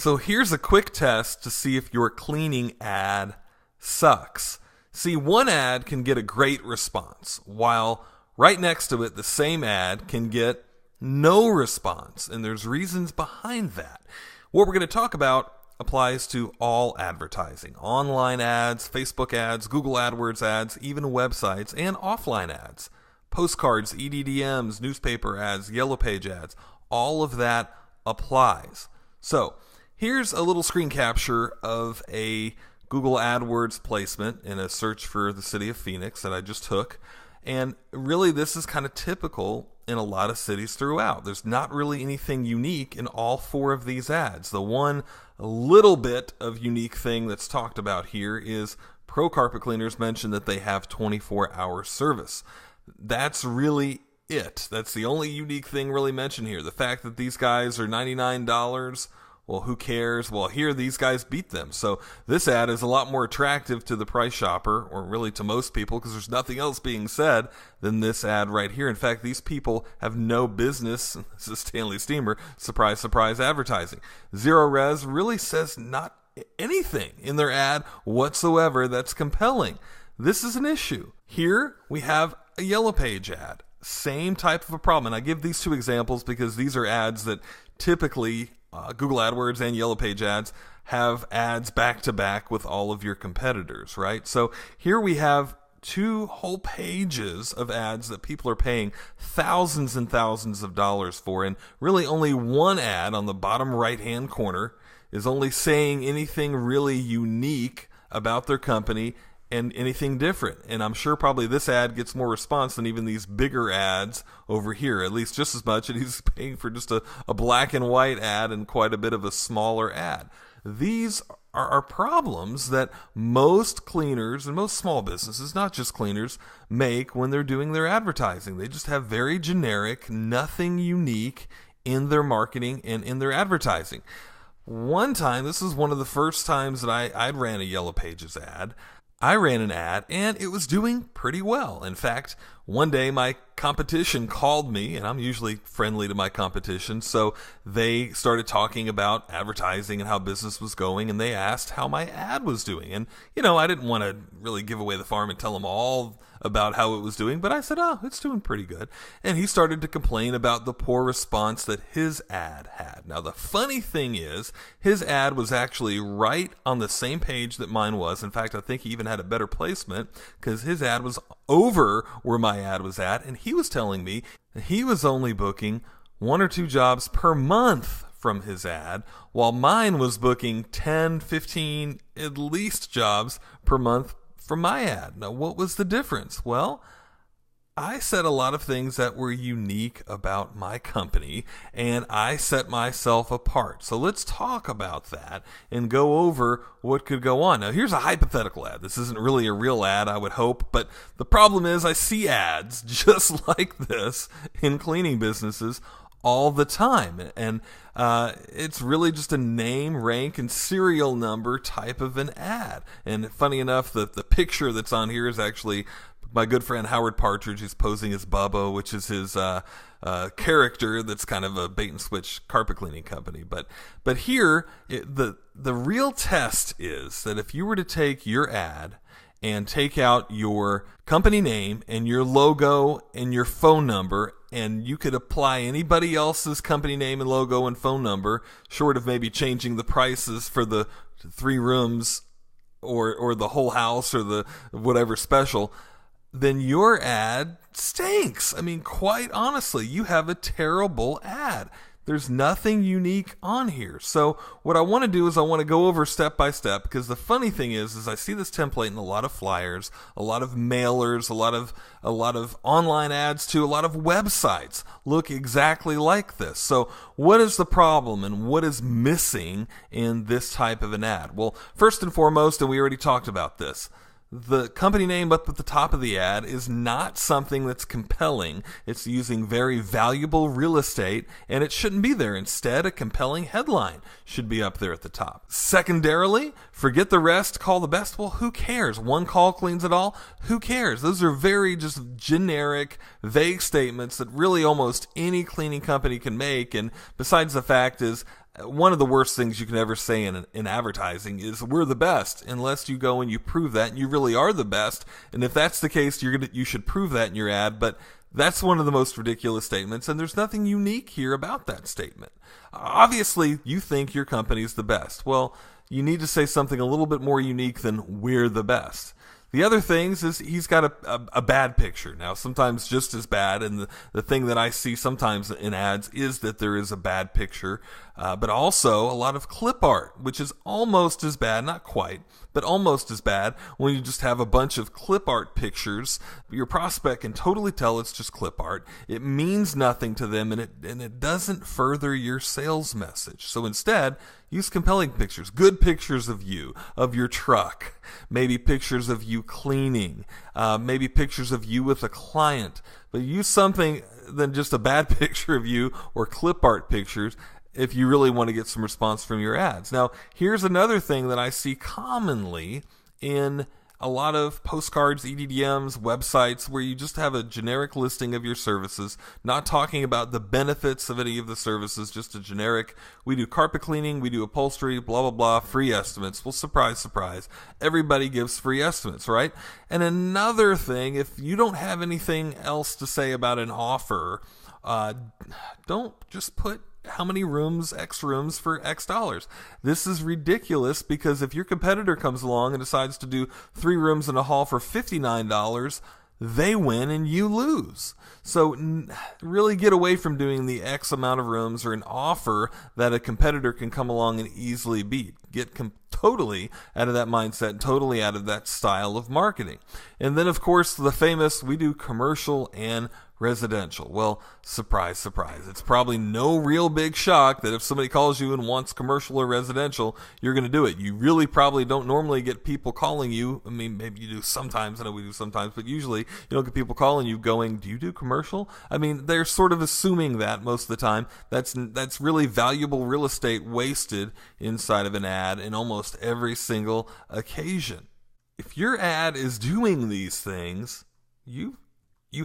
So here's a quick test to see if your cleaning ad sucks. See, one ad can get a great response, while right next to it, the same ad can get no response. And there's reasons behind that. What we're going to talk about applies to all advertising. Online ads, Facebook ads, Google AdWords ads, even websites, and offline ads. Postcards, EDDMs, newspaper ads, Yellow Page ads. All of that applies. So here's a little screen capture of a Google AdWords placement in a search for the city of Phoenix that I just took. And really, this is kind of typical in a lot of cities throughout. There's not really anything unique in all four of these ads. The one little bit of unique thing that's talked about here is Pro Carpet Cleaners mention that they have 24-hour service. That's really it. That's the only unique thing really mentioned here. The fact that these guys are $99, well, who cares? Well, here these guys beat them. So this ad is a lot more attractive to the price shopper, or really to most people, because there's nothing else being said than this ad right here. In fact, these people have no business, this is Stanley Steamer, surprise, surprise advertising. Zero Res really says not anything in their ad whatsoever that's compelling. This is an issue. Here we have a Yellow Page ad. Same type of a problem. And I give these two examples because these are ads that typically Google AdWords and Yellow Page ads have ads back to back with all of your competitors, right? So here we have two whole pages of ads that people are paying thousands and thousands of dollars for, and really only one ad on the bottom right-hand corner is only saying anything really unique about their company and anything different. And I'm sure probably this ad gets more response than even these bigger ads over here, at least just as much. And he's paying for just a black and white ad and quite a bit of a smaller ad. These are problems that most cleaners and most small businesses, not just cleaners, make when they're doing their advertising. They just have very generic, nothing unique in their marketing and in their advertising. One time, this is one of the first times that I ran a Yellow Pages ad. I ran an ad, and it was doing pretty well. In fact, one day my competition called me, and I'm usually friendly to my competition, so they started talking about advertising and how business was going, and they asked how my ad was doing. And, I didn't want to really give away the farm and tell them all about how it was doing, but I said, it's doing pretty good. And he started to complain about the poor response that his ad had. Now, the funny thing is, his ad was actually right on the same page that mine was. In fact, I think he even had a better placement because his ad was over where my ad was at, and he was telling me that he was only booking 1 or 2 jobs per month from his ad, while mine was booking 10, 15, at least jobs per month from my ad. Now, what was the difference? Well, I said a lot of things that were unique about my company, and I set myself apart. So let's talk about that and go over what could go on. Now, here's a hypothetical ad. This isn't really a real ad, I would hope, but the problem is I see ads just like this in cleaning businesses all the time. And it's really just a name, rank, and serial number type of an ad. And funny enough, the picture that's on here is actually my good friend Howard Partridge. He's posing as Bubba, which is his character that's kind of a bait and switch carpet cleaning company. But here, the real test is that if you were to take your ad and take out your company name and your logo and your phone number, and you could apply anybody else's company name and logo and phone number, short of maybe changing the prices for the 3 rooms or the whole house or the whatever special, then your ad stinks. I mean, quite honestly, you have a terrible ad. There's nothing unique on here. So what I want to do is I want to go over step by step, because the funny thing is I see this template in a lot of flyers, a lot of mailers, a lot of online ads too, a lot of websites look exactly like this. So what is the problem and what is missing in this type of an ad? Well, first and foremost, and we already talked about this, the company name up at the top of the ad is not something that's compelling. It's using very valuable real estate, and it shouldn't be there. Instead, a compelling headline should be up there at the top. Secondarily, forget the rest, call the best. Well, who cares? One call cleans it all. Who cares? Those are very just generic, vague statements that really almost any cleaning company can make. And besides the fact is, One of the worst things you can ever say in advertising is we're the best, unless you go and you prove that and you really are the best. And if that's the case, you should prove that in your ad. But that's one of the most ridiculous statements, and there's nothing unique here about that statement. Obviously, you think your company's the best. Well, you need to say something a little bit more unique than we're the best. The other things is he's got a bad picture. Now, sometimes just as bad, and the thing that I see sometimes in ads is that there is a bad picture, but also a lot of clip art, which is almost as bad, not quite, but almost as bad when you just have a bunch of clip art pictures. Your prospect can totally tell it's just clip art. It means nothing to them, and it doesn't further your sales message. So instead, use compelling pictures, good pictures of you, of your truck, maybe pictures of you cleaning, maybe pictures of you with a client, but use something than just a bad picture of you or clip art pictures if you really want to get some response from your ads. Now, here's another thing that I see commonly in a lot of postcards, EDDMs, websites, where you just have a generic listing of your services, not talking about the benefits of any of the services, just a generic, we do carpet cleaning, we do upholstery, blah, blah, blah, free estimates. Well, surprise, surprise, everybody gives free estimates, right? And another thing, if you don't have anything else to say about an offer, don't just put how many rooms, X rooms for X dollars. This is ridiculous, because if your competitor comes along and decides to do 3 rooms in a hall for $59, they win and you lose. So really get away from doing the X amount of rooms or an offer that a competitor can come along and easily beat. Get totally out of that mindset, totally out of that style of marketing. And then, of course, the famous, we do commercial and residential. Well, surprise, surprise. It's probably no real big shock that if somebody calls you and wants commercial or residential, you're going to do it. You really probably don't normally get people calling you. I mean, maybe you do sometimes. I know we do sometimes, but usually you don't get people calling you going, do you do commercial? I mean, they're sort of assuming that most of the time. That's really valuable real estate wasted inside of an ad in almost every single occasion. If your ad is doing these things, you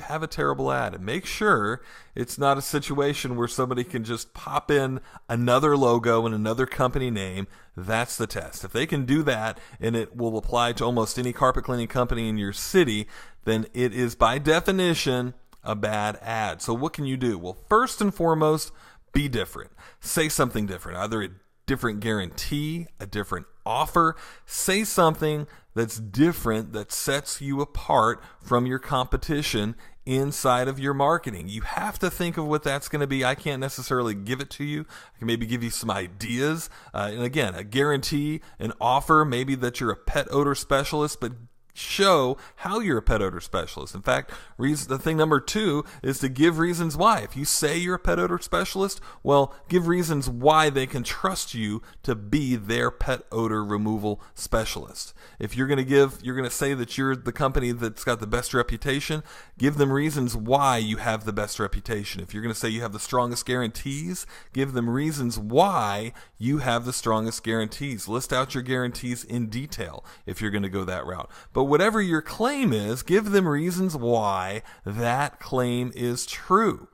have a terrible ad. And make sure it's not a situation where somebody can just pop in another logo and another company name. That's the test. If they can do that, and it will apply to almost any carpet cleaning company in your city, then it is by definition a bad ad. So what can you do? Well, first and foremost, be different. Say something different. Either a different guarantee, a different offer. Say something that's different, that sets you apart from your competition inside of your marketing. You have to think of what that's going to be. I can't necessarily give it to you. I can maybe give you some ideas. And again, a guarantee, an offer, maybe that you're a pet odor specialist, but show how you're a pet odor specialist. In fact, the thing number 2 is to give reasons why. If you say you're a pet odor specialist, well, give reasons why they can trust you to be their pet odor removal specialist. If you're going to say that you're the company that's got the best reputation, give them reasons why you have the best reputation. If you're going to say you have the strongest guarantees, give them reasons why you have the strongest guarantees. List out your guarantees in detail if you're going to go that route. But whatever your claim is, give them reasons why that claim is true.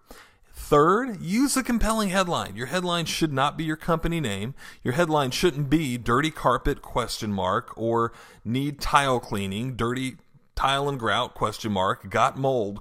Third, use a compelling headline. Your headline should not be your company name. Your headline shouldn't be dirty carpet ? Or need tile cleaning, dirty tile and grout ? Got mold ?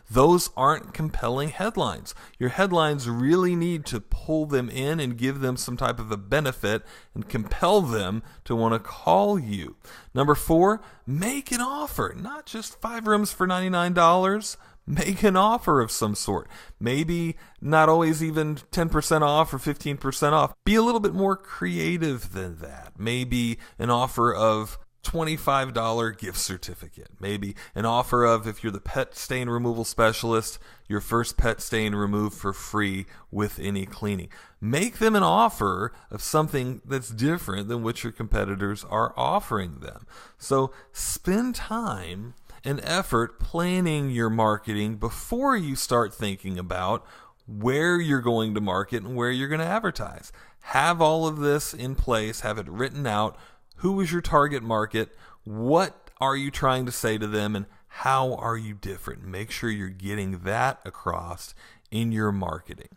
Those aren't compelling headlines. Your headlines really need to pull them in and give them some type of a benefit and compel them to want to call you. Number 4, make an offer. Not just 5 rooms for $99. Make an offer of some sort. Maybe not always even 10% off or 15% off. Be a little bit more creative than that. Maybe an offer of $25 gift certificate. Maybe an offer of, if you're the pet stain removal specialist, your first pet stain removed for free with any cleaning. Make them an offer of something that's different than what your competitors are offering them. So spend time and effort planning your marketing before you start thinking about where you're going to market and where you're going to advertise. Have all of this in place, have it written out. Who is your target market? What are you trying to say to them? And how are you different? Make sure you're getting that across in your marketing.